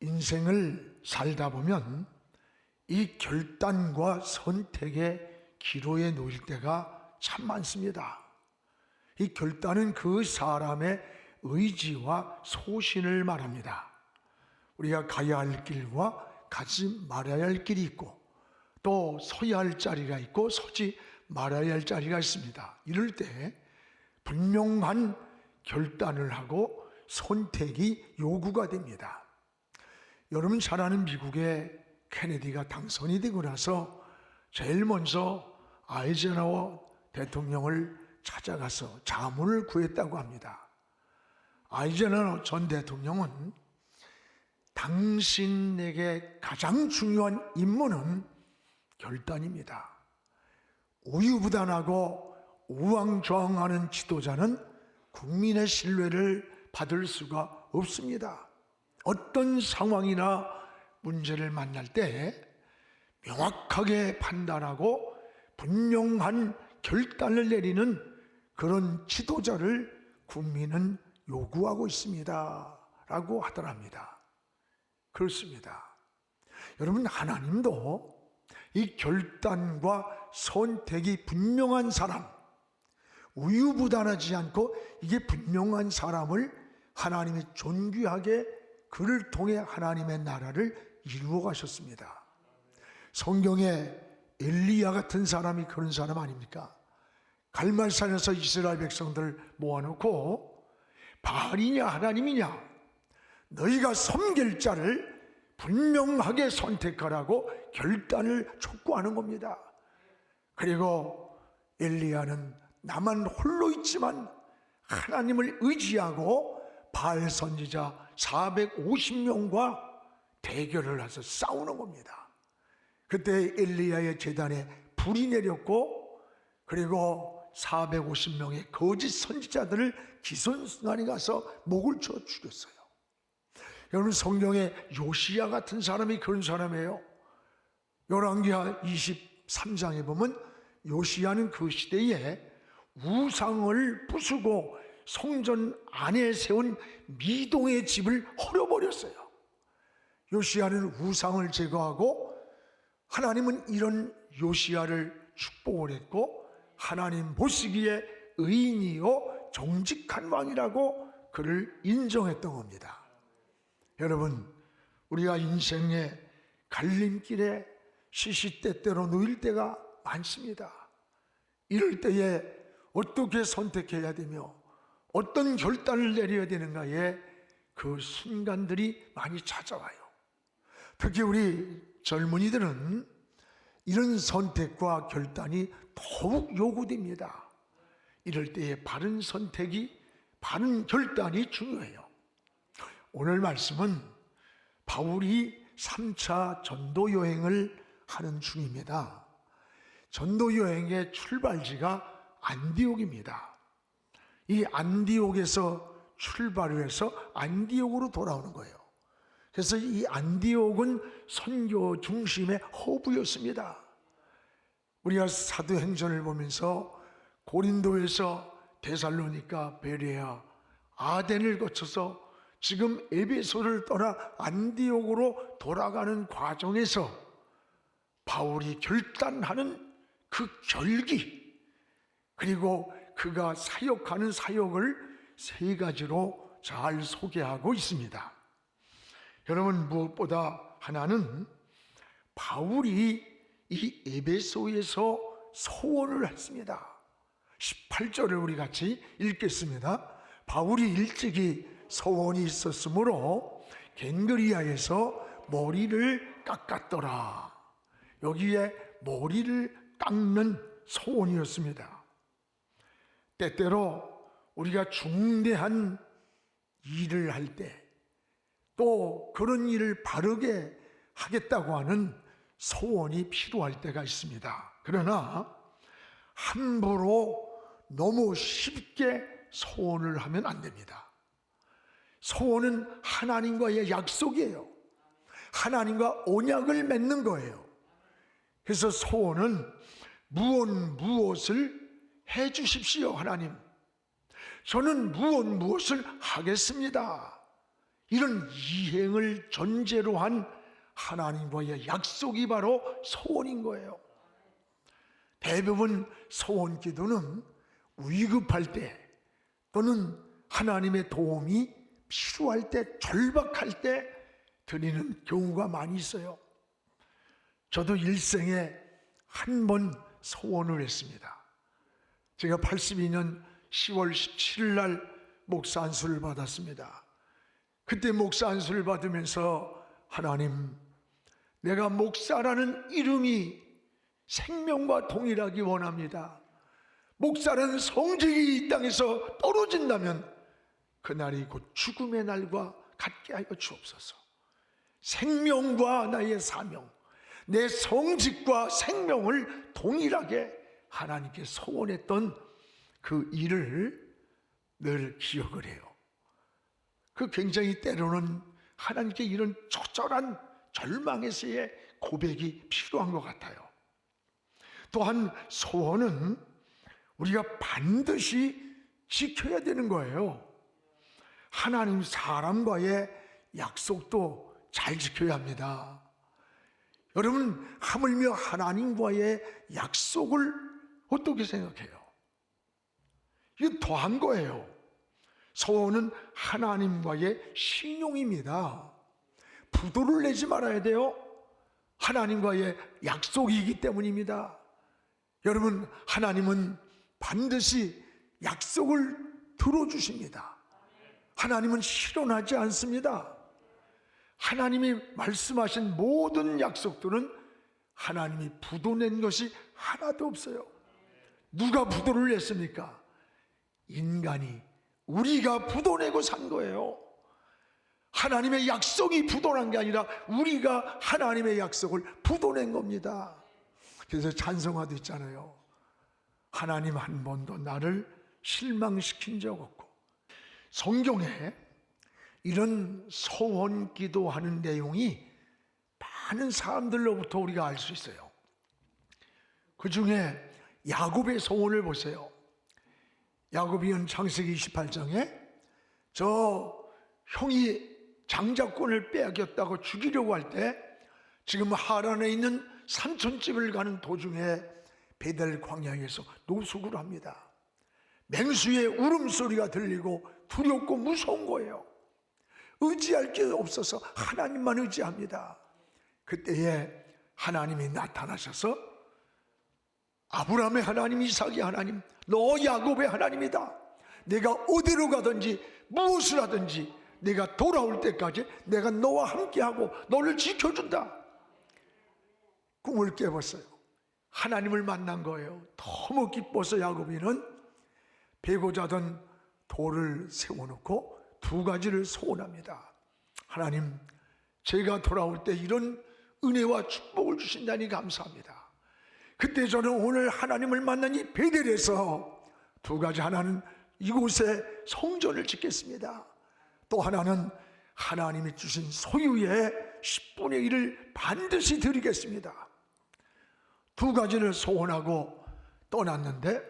인생을 살다 보면 이 결단과 선택의 기로에 놓일 때가 참 많습니다. 이 결단은 그 사람의 의지와 소신을 말합니다. 우리가 가야 할 길과 가지 말아야 할 길이 있고, 또 서야 할 자리가 있고 서지 말아야 할 자리가 있습니다. 이럴 때 분명한 결단을 하고 선택이 요구가 됩니다. 여러분 잘 아는 미국의 케네디가 당선이 되고 나서 제일 먼저 아이젠하워 대통령을 찾아가서 자문을 구했다고 합니다. 아이젠하워 전 대통령은 당신에게 가장 중요한 임무는 결단입니다. 우유부단하고 우왕좌왕하는 지도자는 국민의 신뢰를 받을 수가 없습니다. 어떤 상황이나 문제를 만날 때 명확하게 판단하고 분명한 결단을 내리는 그런 지도자를 국민은 요구하고 있습니다 라고 하더랍니다. 그렇습니다. 여러분, 하나님도 이 결단과 선택이 분명한 사람, 우유부단하지 않고 이게 분명한 사람을 하나님이 존귀하게 그를 통해 하나님의 나라를 이루어 가셨습니다. 성경에 엘리야 같은 사람이 그런 사람 아닙니까? 갈멜산에서 이스라엘 백성들 모아놓고 바알이냐 하나님이냐 너희가 섬길 자를 분명하게 선택하라고 결단을 촉구하는 겁니다. 그리고 엘리야는 나만 홀로 있지만 하나님을 의지하고 바알 선지자 450명과 대결을 해서 싸우는 겁니다. 그때 엘리야의 제단에 불이 내렸고, 그리고 450명의 거짓 선지자들을 기선순환이 가서 목을 쳐 죽였어요. 여러분, 성경에 요시야 같은 사람이 그런 사람이에요. 열왕기하 23장에 보면 요시야는 그 시대에 우상을 부수고 성전 안에 세운 미동의 집을 헐어버렸어요. 요시야는 우상을 제거하고, 하나님은 이런 요시야를 축복을 했고 하나님 보시기에 의인이요 정직한 왕이라고 그를 인정했던 겁니다. 여러분, 우리가 인생의 갈림길에 시시때때로 놓일 때가 많습니다. 이럴 때에 어떻게 선택해야 되며 어떤 결단을 내려야 되는가에 그 순간들이 많이 찾아와요. 특히 우리 젊은이들은 이런 선택과 결단이 더욱 요구됩니다. 이럴 때에 바른 선택이, 바른 결단이 중요해요. 오늘 말씀은 바울이 3차 전도 여행을 하는 중입니다. 전도 여행의 출발지가 안디옥입니다. 이 안디옥에서 출발을 해서 안디옥으로 돌아오는 거예요. 그래서 이 안디옥은 선교 중심의 허브였습니다. 우리가 사도행전을 보면서 고린도에서 데살로니가, 베레아, 아덴을 거쳐서 지금 에베소를 떠나 안디옥으로 돌아가는 과정에서 바울이 결단하는 그 결기, 그리고 그가 사역하는 사역을 세 가지로 잘 소개하고 있습니다. 여러분, 무엇보다 하나는 바울이 이 에베소에서 소원을 했습니다. 18절을 우리 같이 읽겠습니다. 바울이 일찍이 소원이 있었으므로 겐그리아에서 머리를 깎았더라. 여기에 머리를 깎는 소원이었습니다. 때때로 우리가 중대한 일을 할 때, 또 그런 일을 바르게 하겠다고 하는 소원이 필요할 때가 있습니다. 그러나 함부로 너무 쉽게 소원을 하면 안 됩니다. 소원은 하나님과의 약속이에요. 하나님과 언약을 맺는 거예요. 그래서 소원은 무엇을 해 주십시오. 하나님, 저는 무엇을 하겠습니다. 이런 이행을 전제로 한 하나님과의 약속이 바로 소원인 거예요. 대부분 소원 기도는 위급할 때 또는 하나님의 도움이 필요할 때, 절박할 때 드리는 경우가 많이 있어요. 저도 일생에 한 번 소원을 했습니다. 제가 82년 10월 17일 날 목사 안수를 받았습니다. 그때 목사 안수를 받으면서 하나님, 내가 목사라는 이름이 생명과 동일하기 원합니다. 목사라는 성직이 이 땅에서 떨어진다면 그날이 곧 죽음의 날과 같게 하여 주옵소서. 생명과 나의 사명, 내 성직과 생명을 동일하게 하나님께 소원했던 그 일을 늘 기억을 해요. 그 굉장히 때로는 하나님께 이런 처절한 절망에서의 고백이 필요한 것 같아요. 또한 소원은 우리가 반드시 지켜야 되는 거예요. 하나님 사람과의 약속도 잘 지켜야 합니다. 여러분, 하물며 하나님과의 약속을 어떻게 생각해요? 이거 더한 거예요. 소원은 하나님과의 신용입니다. 부도를 내지 말아야 돼요. 하나님과의 약속이기 때문입니다. 여러분, 하나님은 반드시 약속을 들어주십니다. 하나님은 실현하지 않습니다. 하나님이 말씀하신 모든 약속들은 하나님이 부도낸 것이 하나도 없어요. 누가 부도를 냈습니까? 인간이, 우리가 부도내고 산 거예요. 하나님의 약속이 부도난 게 아니라 우리가 하나님의 약속을 부도낸 겁니다. 그래서 찬송가도 있잖아요. 하나님 한 번도 나를 실망시킨 적 없고. 성경에 이런 소원 기도하는 내용이 많은 사람들로부터 우리가 알 수 있어요. 그 중에 야곱의 소원을 보세요. 야곱이 창세기 28장에 저 형이 장자권을 빼앗겼다고 죽이려고 할 때 지금 하란에 있는 산촌집을 가는 도중에 베델 광야에서 노숙을 합니다. 맹수의 울음소리가 들리고 두렵고 무서운 거예요. 의지할 게 없어서 하나님만 의지합니다. 그때에 하나님이 나타나셔서 아브라함의 하나님, 이삭의 하나님, 너 야곱의 하나님이다. 내가 어디로 가든지 무엇을 하든지 내가 돌아올 때까지 내가 너와 함께하고 너를 지켜준다. 꿈을 깨봤어요. 하나님을 만난 거예요. 너무 기뻐서 야곱이는 베고 자던 돌을 세워놓고 두 가지를 소원합니다. 하나님, 제가 돌아올 때 이런 은혜와 축복을 주신다니 감사합니다. 그때 저는 오늘 하나님을 만난 이 베델에서 두 가지, 하나는 이곳에 성전을 짓겠습니다. 또 하나는 하나님이 주신 소유의 10분의 1을 반드시 드리겠습니다. 두 가지를 소원하고 떠났는데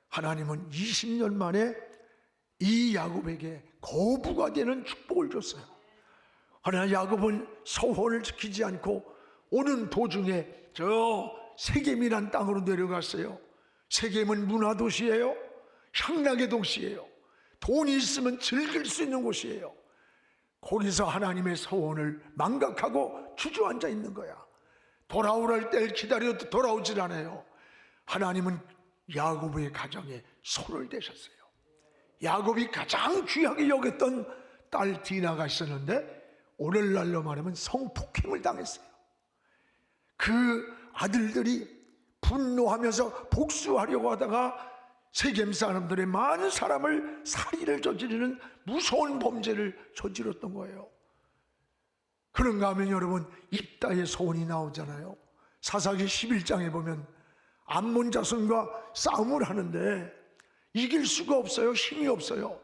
하나님은 20년 만에 이 야곱에게 거부가 되는 축복을 줬어요. 그러나 야곱은 소원을 지키지 않고 오는 도중에 저 세겜이란 땅으로 내려갔어요. 세겜은 문화도시예요. 향락의 도시예요. 돈이 있으면 즐길 수 있는 곳이에요. 거기서 하나님의 소원을 망각하고 주저앉아 있는 거야. 돌아오랄 때를 기다려도 돌아오질 않아요. 하나님은 야곱의 가정에 손을 대셨어요. 야곱이 가장 귀하게 여겼던 딸 디나가 있었는데 오늘날로 말하면 성폭행을 당했어요. 그 아들들이 분노하면서 복수하려고 하다가 세겜 사람들의 많은 사람을 살인을 저지르는 무서운 범죄를 저질렀던 거예요. 그런가 하면 여러분, 입다의 소원이 나오잖아요. 사사기 11장에 보면 암몬 자손과 싸움을 하는데 이길 수가 없어요. 힘이 없어요.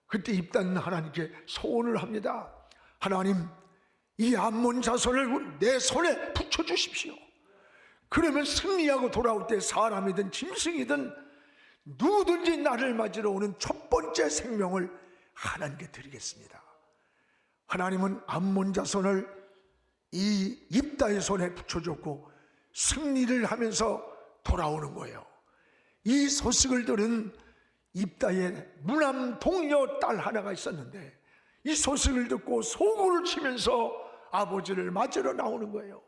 그때 입다는 하나님께 소원을 합니다. 하나님, 이 암몬 자손을 내 손에 붙여주십시오. 그러면 승리하고 돌아올 때 사람이든 짐승이든 누구든지 나를 맞으러 오는 첫 번째 생명을 하나님께 드리겠습니다. 하나님은 암몬 자손을 이 입다의 손에 붙여줬고 승리를 하면서 돌아오는 거예요. 이 소식을 들은 입다의 무남 동료 딸 하나가 있었는데 이 소식을 듣고 소고를 치면서 아버지를 맞으러 나오는 거예요.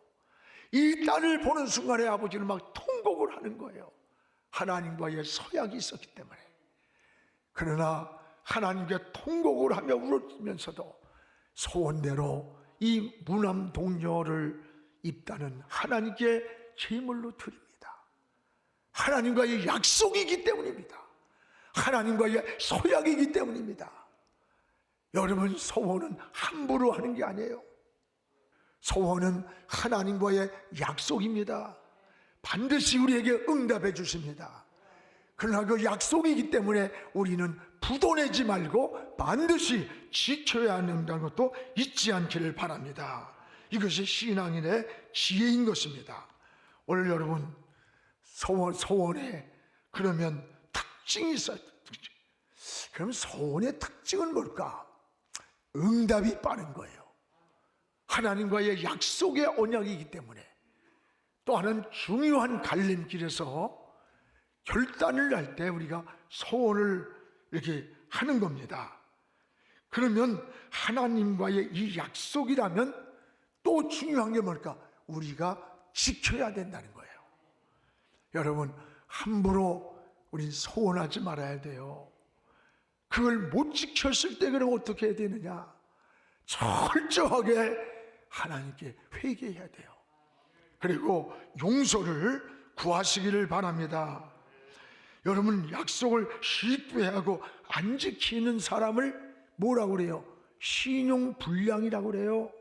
이 딸을 보는 순간에 아버지는 막 통곡을 하는 거예요. 하나님과의 서약이 있었기 때문에. 그러나 하나님께 통곡을 하며 울면서도 소원대로 이 무남 동료를 입다는 하나님께 제물로 드립니다. 하나님과의 약속이기 때문입니다. 하나님과의 서약이기 때문입니다. 여러분, 소원은 함부로 하는 게 아니에요. 소원은 하나님과의 약속입니다. 반드시 우리에게 응답해 주십니다. 그러나 그 약속이기 때문에 우리는 부도내지 말고 반드시 지켜야 한다는 것도 잊지 않기를 바랍니다. 이것이 신앙인의 지혜인 것입니다. 오늘 여러분, 소원에 그러면 특징이 있어요. 그럼 소원의 특징은 뭘까? 응답이 빠른 거예요. 하나님과의 약속의 언약이기 때문에. 또 하나는 중요한 갈림길에서 결단을 할 때 우리가 소원을 이렇게 하는 겁니다. 그러면 하나님과의 이 약속이라면 또 중요한 게 뭘까? 우리가 지켜야 된다는 거예요. 여러분, 함부로 우리 소원하지 말아야 돼요. 그걸 못 지켰을 때 그럼 어떻게 해야 되느냐? 철저하게 하나님께 회개해야 돼요. 그리고 용서를 구하시기를 바랍니다. 여러분, 약속을 실패하고 안 지키는 사람을 뭐라고 그래요? 신용불량이라고 그래요.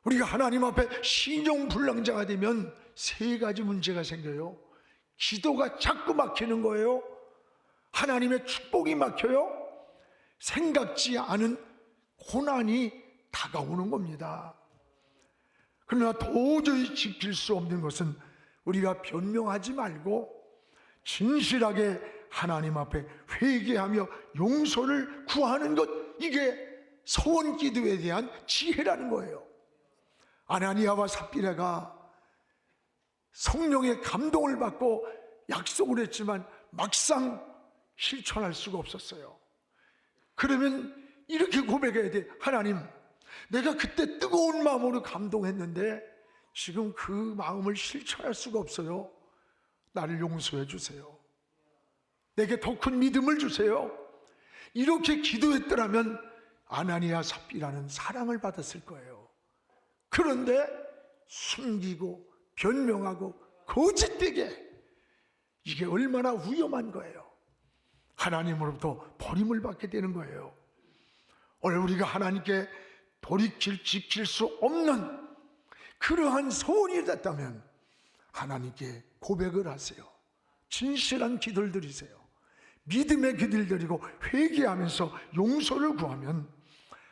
우리가 하나님 앞에 신용불량자가 되면 세 가지 문제가 생겨요. 기도가 자꾸 막히는 거예요. 하나님의 축복이 막혀요. 생각지 않은 고난이 다가오는 겁니다. 그러나 도저히 지킬 수 없는 것은 우리가 변명하지 말고 진실하게 하나님 앞에 회개하며 용서를 구하는 것, 이게 소원 기도에 대한 지혜라는 거예요. 아나니아와 삽비라가 성령의 감동을 받고 약속을 했지만 막상 실천할 수가 없었어요. 그러면 이렇게 고백해야 돼. 하나님, 내가 그때 뜨거운 마음으로 감동했는데 지금 그 마음을 실천할 수가 없어요. 나를 용서해 주세요. 내게 더 큰 믿음을 주세요. 이렇게 기도했더라면 아나니아 삽비라는 사랑을 받았을 거예요. 그런데 숨기고 변명하고 거짓되게, 이게 얼마나 위험한 거예요. 하나님으로부터 버림을 받게 되는 거예요. 오늘 우리가 하나님께 돌이킬 지킬 수 없는 그러한 소원이 됐다면 하나님께 고백을 하세요. 진실한 기도를 드리세요. 믿음의 기도를 드리고 회개하면서 용서를 구하면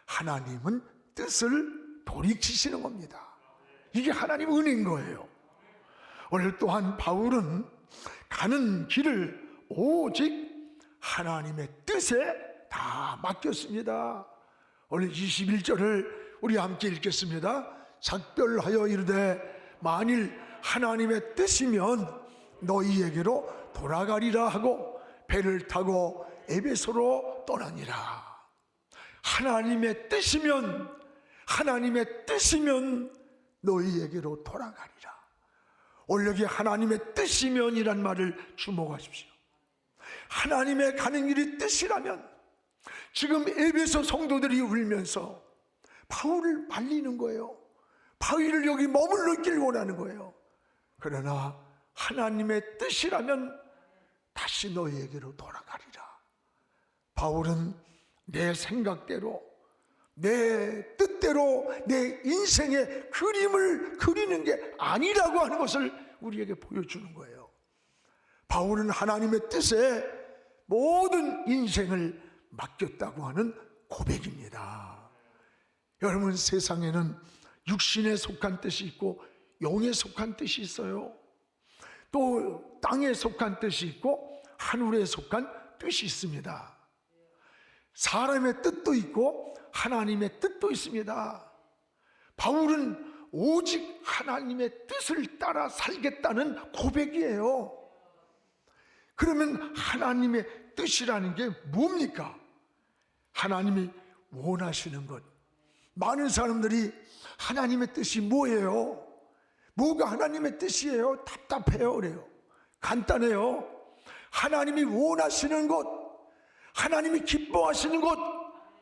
하나님은 뜻을 돌이키시는 겁니다. 이게 하나님 은혜인 거예요. 오늘 또한 바울은 가는 길을 오직 하나님의 뜻에 다 맡겼습니다. 오늘 21절을 우리 함께 읽겠습니다. 작별하여 이르되 만일 하나님의 뜻이면 너희에게로 돌아가리라 하고 배를 타고 에베소로 떠나니라. 하나님의 뜻이면 너희에게로 돌아가리라. 오늘 여기 하나님의 뜻이면이란 말을 주목하십시오. 하나님의 가는 길이 뜻이라면, 지금 에베소 성도들이 울면서 바울을 말리는 거예요. 바울을 여기 머물러 있기를 원하는 거예요. 그러나 하나님의 뜻이라면 다시 너희에게로 돌아가리라. 바울은 내 생각대로, 내 뜻대로 내 인생의 그림을 그리는 게 아니라고 하는 것을 우리에게 보여주는 거예요. 바울은 하나님의 뜻에 모든 인생을 맡겼다고 하는 고백입니다. 여러분, 세상에는 육신에 속한 뜻이 있고 영에 속한 뜻이 있어요. 또 땅에 속한 뜻이 있고 하늘에 속한 뜻이 있습니다. 사람의 뜻도 있고 하나님의 뜻도 있습니다. 바울은 오직 하나님의 뜻을 따라 살겠다는 고백이에요. 그러면 하나님의 뜻이라는 게 뭡니까? 하나님이 원하시는 것. 많은 사람들이 하나님의 뜻이 뭐예요? 뭐가 하나님의 뜻이에요? 답답해요. 그래요. 간단해요. 하나님이 원하시는 것, 하나님이 기뻐하시는 것,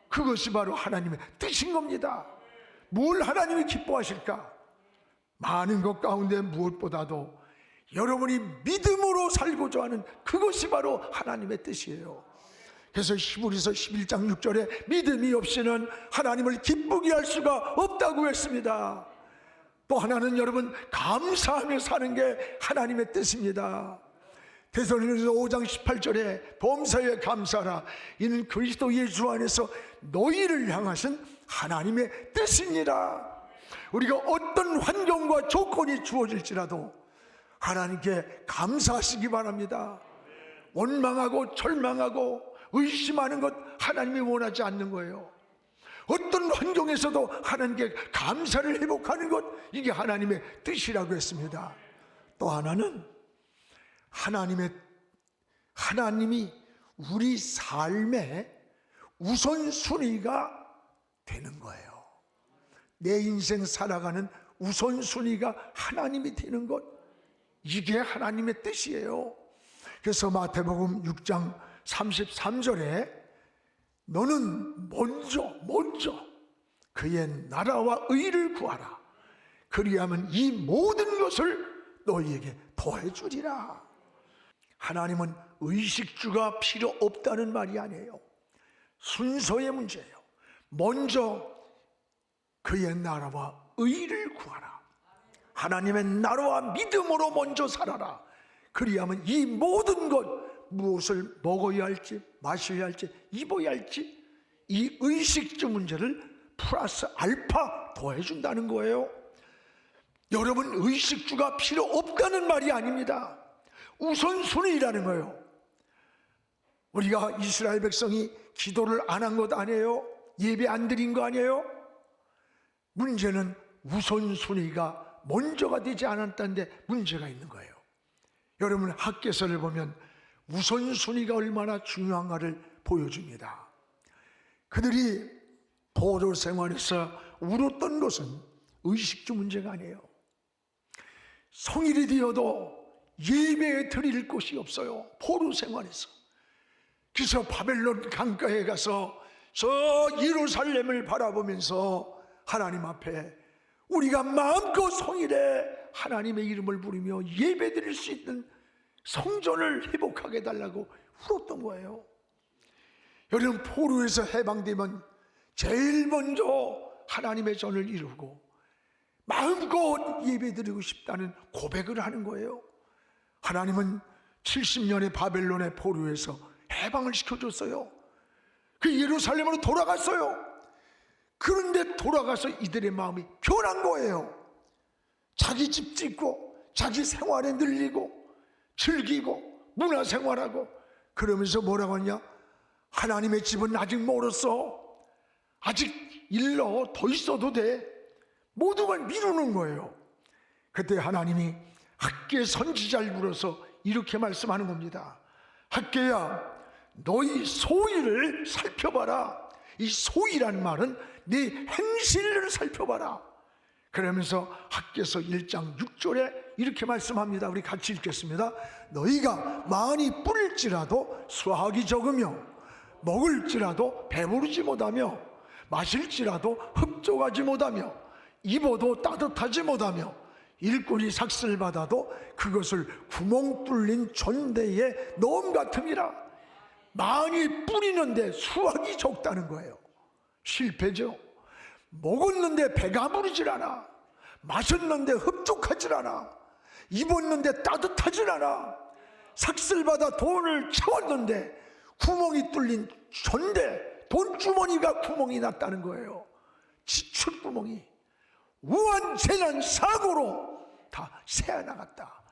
그것이 바로 하나님의 뜻인 겁니다. 뭘 하나님이 기뻐하실까? 많은 것 가운데 무엇보다도 여러분이 믿음으로 살고자 하는 그것이 바로 하나님의 뜻이에요. 그래서 히브리서 11장 6절에 믿음이 없이는 하나님을 기쁘게 할 수가 없다고 했습니다. 또 하나는 여러분 감사하며 사는 게 하나님의 뜻입니다. 데살로니가서 5장 18절에 범사에 감사하라. 이는 그리스도 예수 안에서 너희를 향하신 하나님의 뜻이니라. 우리가 어떤 환경과 조건이 주어질지라도 하나님께 감사하시기 바랍니다. 원망하고 절망하고 의심하는 것 하나님이 원하지 않는 거예요. 어떤 환경에서도 하나님께 감사를 회복하는 것, 이게 하나님의 뜻이라고 했습니다. 또 하나는 하나님이 우리 삶의 우선순위가 되는 거예요. 내 인생 살아가는 우선순위가 하나님이 되는 것, 이게 하나님의 뜻이에요. 그래서 마태복음 6장 33절에 너는 먼저 그의 나라와 의를 구하라. 그리하면 이 모든 것을 너희에게 더해주리라. 하나님은 의식주가 필요 없다는 말이 아니에요. 순서의 문제예요. 먼저 그의 나라와 의를 구하라. 하나님의 나라와 믿음으로 먼저 살아라. 그리하면 이 모든 것, 무엇을 먹어야 할지, 마셔야 할지, 입어야 할지, 이 의식주 문제를 플러스 알파 더해준다는 거예요. 여러분, 의식주가 필요 없다는 말이 아닙니다. 우선순위라는 거예요. 우리가 이스라엘 백성이 기도를 안 한 것 아니에요? 예배 안 드린 거 아니에요? 문제는 우선순위가 먼저가 되지 않았다는데 문제가 있는 거예요. 여러분, 학개서를 보면 우선순위가 얼마나 중요한가를 보여줍니다. 그들이 포로 생활에서 울었던 것은 의식주 문제가 아니에요. 성일이 되어도 예배에 드릴 곳이 없어요. 포로 생활에서. 그래서 바벨론 강가에 가서 저 예루살렘을 바라보면서 하나님 앞에 우리가 마음껏 성일에 하나님의 이름을 부르며 예배 드릴 수 있는 성전을 회복하게 해달라고 울었던 거예요. 여러분, 포로에서 해방되면 제일 먼저 하나님의 전을 이루고 마음껏 예배 드리고 싶다는 고백을 하는 거예요. 하나님은 70년의 바벨론의 포로에서 해방을 시켜줬어요. 그 예루살렘으로 돌아갔어요. 그런데 돌아가서 이들의 마음이 변한 거예요. 자기 집 짓고 자기 생활에 늘리고 즐기고 문화생활하고 그러면서 뭐라고 하냐? 하나님의 집은 아직 멀었어. 아직 일러 더 있어도 돼. 모든 걸 미루는 거예요. 그때 하나님이 학개 선지자를 불러서 이렇게 말씀하는 겁니다. 학개야, 너희 소위를 살펴봐라. 이 소위란 말은 네 행실을 살펴봐라. 그러면서 학개서 1장 6절에 이렇게 말씀합니다. 우리 같이 읽겠습니다. 너희가 많이 뿌릴지라도 수확이 적으며 먹을지라도 배부르지 못하며 마실지라도 흡족하지 못하며 입어도 따뜻하지 못하며 일꾼이 삭슬 받아도 그것을 구멍 뚫린 전대에 넣음 같음이라. 많이 뿌리는데 수확이 적다는 거예요. 실패죠. 먹었는데 배가 부르질 않아. 마셨는데 흡족하질 않아. 입었는데 따뜻하질 않아. 삭슬받아 돈을 채웠는데 구멍이 뚫린 전대, 돈주머니가 구멍이 났다는 거예요. 지출구멍이 우한 재난 사고로 다 새어나갔다.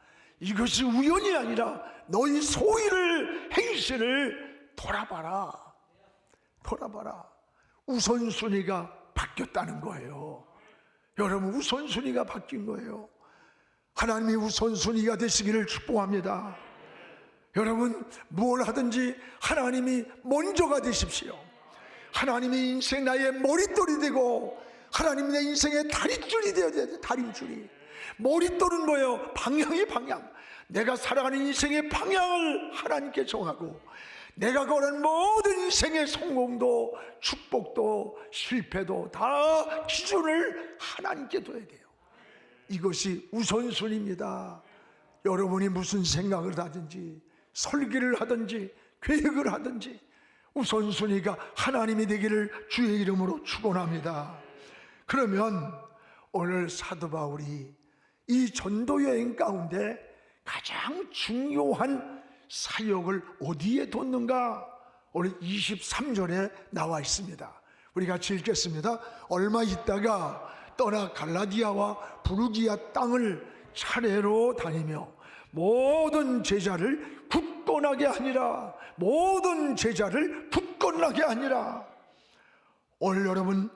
이것이 우연이 아니라 너희 소위를 행실을 돌아봐라. 우선순위가 바뀌었다는 거예요. 여러분, 우선순위가 바뀐 거예요. 하나님이 우선순위가 되시기를 축복합니다. 여러분, 뭘 하든지 하나님이 먼저가 되십시오. 하나님이 인생 나의 머릿돌이 되고 하나님이 내 인생의 다릿줄이 되어야 돼요. 다림줄이. 머릿돌은 뭐예요? 방향이 방향. 내가 살아가는 인생의 방향을 하나님께 정하고 내가 걸은 모든 인생의 성공도 축복도 실패도 다 기준을 하나님께 둬야 돼요. 이것이 우선순위입니다. 여러분이 무슨 생각을 하든지 설계를 하든지 계획을 하든지 우선순위가 하나님이 되기를 주의 이름으로 축원합니다. 그러면 오늘 사도 바울이 이 전도 여행 가운데 가장 중요한 사역을 어디에 뒀는가? 오늘 23절에 나와 있습니다. 우리 같이 읽겠습니다. 얼마 있다가 떠나 갈라디아와 부르기아 땅을 차례로 다니며 모든 제자를 굳건하게 하니라. 모든 제자를 굳건하게 하니라. 오늘 여러분,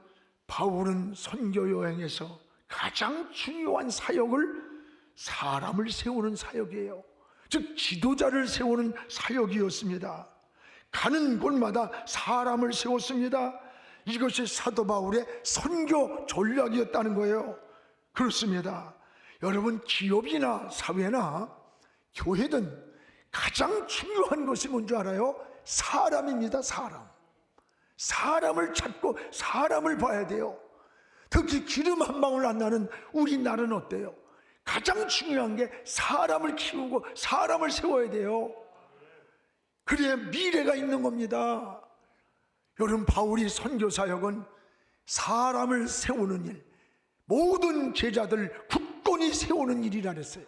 바울은 선교 여행에서 가장 중요한 사역을 사람을 세우는 사역이에요. 즉 지도자를 세우는 사역이었습니다. 가는 곳마다 사람을 세웠습니다. 이것이 사도 바울의 선교 전략이었다는 거예요. 그렇습니다. 여러분, 기업이나 사회나 교회든 가장 중요한 것이 뭔지 알아요? 사람입니다. 사람을 찾고 사람을 봐야 돼요. 특히 기름 한 방울 안 나는 우리나라는 어때요? 가장 중요한 게 사람을 키우고 사람을 세워야 돼요. 그래야 미래가 있는 겁니다. 여러분, 바울이 선교 사역은 사람을 세우는 일, 모든 제자들 굳건히 세우는 일이라 그랬어요.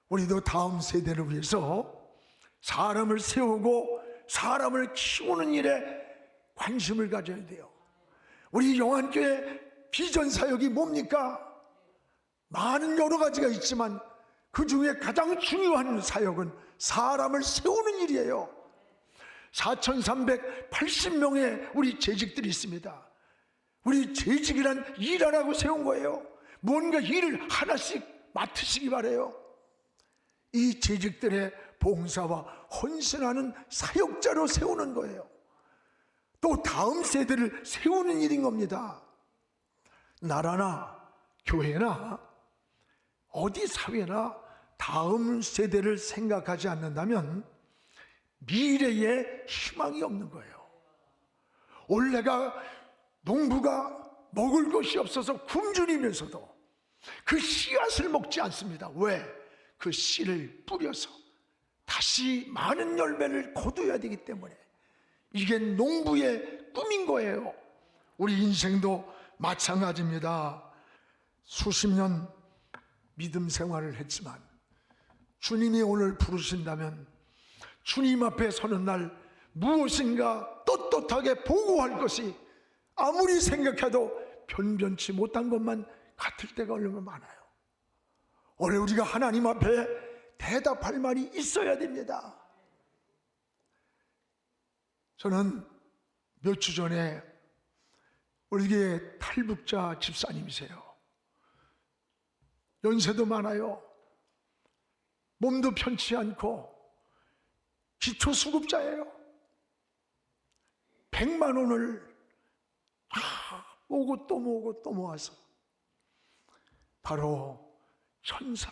우리도 다음 세대를 위해서 사람을 세우고 사람을 키우는 일에 관심을 가져야 돼요. 우리 영안교회 비전 사역이 뭡니까? 많은 여러 가지가 있지만 그 중에 가장 중요한 사역은 사람을 세우는 일이에요. 4,380명의 우리 재직들이 있습니다. 우리 재직이란 일하라고 세운 거예요. 뭔가 일을 하나씩 맡으시기 바래요. 이 재직들의 봉사와 헌신하는 사역자로 세우는 거예요. 또 다음 세대를 세우는 일인 겁니다. 나라나 교회나 어디 사회나 다음 세대를 생각하지 않는다면 미래에 희망이 없는 거예요. 원래가 농부가 먹을 것이 없어서 굶주리면서도 그 씨앗을 먹지 않습니다. 왜? 그 씨를 뿌려서 다시 많은 열매를 거둬야 되기 때문에. 이게 농부의 꿈인 거예요. 우리 인생도 마찬가지입니다. 수십 년 믿음 생활을 했지만 주님이 오늘 부르신다면 주님 앞에 서는 날 무엇인가 떳떳하게 보고할 것이 아무리 생각해도 변변치 못한 것만 같을 때가 얼마나 많아요. 오늘 우리가 하나님 앞에 대답할 말이 있어야 됩니다. 저는 몇 주 전에 우리 교회 탈북자 집사님이세요. 연세도 많아요. 몸도 편치 않고 기초수급자예요. 100만 원을 모으고 또 모으고 또 모아서 바로 천사,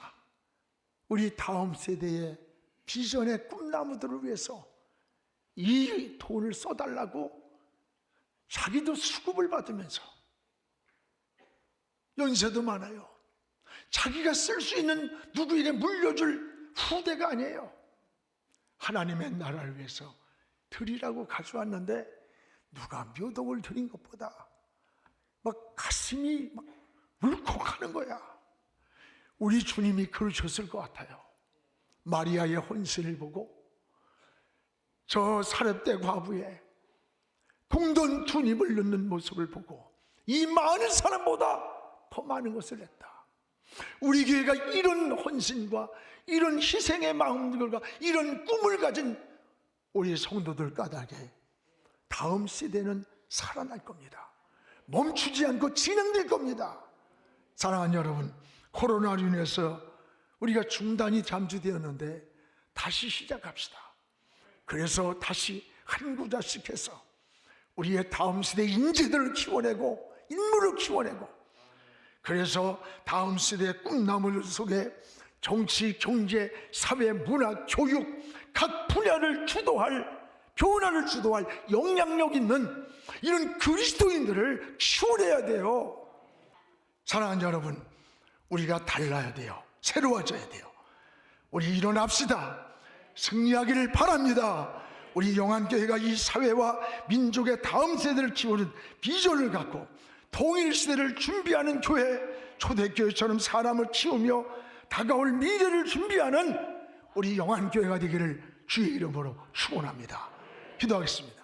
우리 다음 세대의 비전의 꿈나무들을 위해서 이 돈을 써달라고 자기도 수급을 받으면서, 연세도 많아요. 자기가 쓸 수 있는 누구에게 물려줄 후대가 아니에요. 하나님의 나라를 위해서 드리라고 가져왔는데 누가 몇 억을 드린 것보다 막 가슴이 막 울컥하는 거야. 우리 주님이 그러셨을 것 같아요. 마리아의 헌신을 보고 저 사렙대 과부의 동돈 두 입을 넣는 모습을 보고 이 많은 사람보다 더 많은 것을 했다. 우리 교회가 이런 헌신과 이런 희생의 마음들과 이런 꿈을 가진 우리 성도들 까닭에 다음 세대는 살아날 겁니다. 멈추지 않고 진행될 겁니다. 사랑하는 여러분, 코로나로 인해서 우리가 중단이 잠시되었는데 다시 시작합시다. 그래서 다시 한 구자씩 해서 우리의 다음 세대 인재들을 키워내고 인물을 키워내고, 그래서 다음 세대의 꿈나무 속에 정치, 경제, 사회, 문화, 교육 각 분야를 주도할, 변화를 주도할 영향력 있는 이런 그리스도인들을 키워내야 돼요. 사랑하는 여러분, 우리가 달라야 돼요. 새로워져야 돼요. 우리 일어납시다. 승리하기를 바랍니다. 우리 영안교회가 이 사회와 민족의 다음 세대를 키우는 비전을 갖고 통일 시대를 준비하는 교회, 초대교회처럼 사람을 키우며 다가올 미래를 준비하는 우리 영안교회가 되기를 주의 이름으로 축원합니다. 기도하겠습니다.